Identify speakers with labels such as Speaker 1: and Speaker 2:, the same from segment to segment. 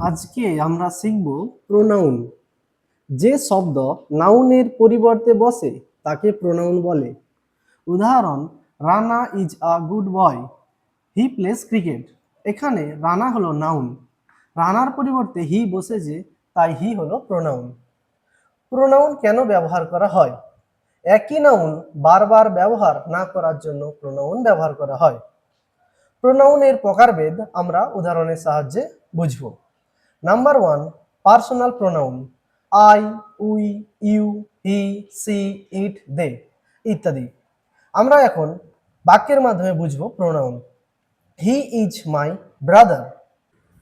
Speaker 1: আজকে আমরা শিখব প্রোনাউন। যে শব্দ নাউনের পরিবর্তে বসে তাকে প্রোনাউন বলে। উদাহরণ, Rana is a good boy, he plays cricket. এখানে রানা হলো নাউন, রানার পরিবর্তে হি বসেছে, তাই হি হলো প্রোনাউন। প্রোনাউন কেন ব্যবহার করা হয়? একই নাউন বারবার ব্যবহার না করার জন্য প্রোনাউন ব্যবহার করা হয়। প্রোনাউনের প্রকারভেদ আমরা উদাহরণের সাহায্যে বুঝব। Number 1, personal pronoun. I, we, you, he, she, it, they ইত্যাদি। আমরা এখন বাক্যের মাধ্যমে বুঝব pronoun. He is my brother.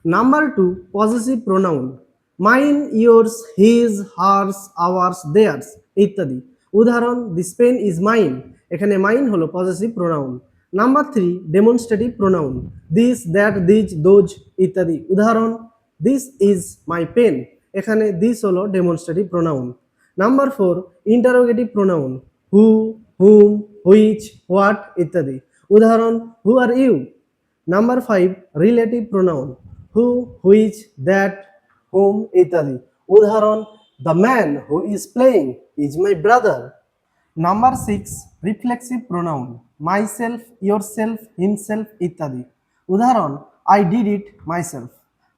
Speaker 1: Number 2, possessive pronoun. Mine, yours, his, hers, ours, theirs ইত্যাদি। উদাহরণ, দিস পেন ইজ মাইন। এখানে মাইন হলো possessive pronoun. Number 3, demonstrative pronoun. This, that, these, those ইত্যাদি। উদাহরণ, দিস ইজ মাই পেন। এখানে this হলো demonstrative pronoun. Number 4, interrogative pronoun. Who, whom, which, what ইত্যাদি। উদাহরণ, who are you. Number 5, relative pronoun. Who, which, that, whom ইত্যাদি। উদাহরণ, the man who is playing is my brother. Number 6, reflexive pronoun. Myself, yourself, himself ইত্যাদি। উদাহরণ, I did it myself.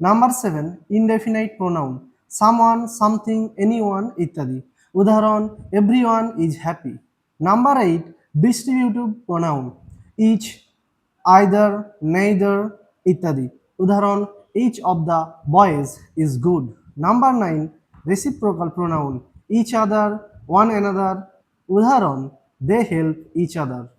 Speaker 1: Number 7, indefinite pronoun. Someone, something, anyone ইত্যাদি। উদাহরণ, everyone is happy. Number 8, distributive pronoun. Each, either, neither ইত্যাদি। উদাহরণ, each of the boys is good. Number 9, reciprocal pronoun. Each other, one another. উদাহরণ, they help each other.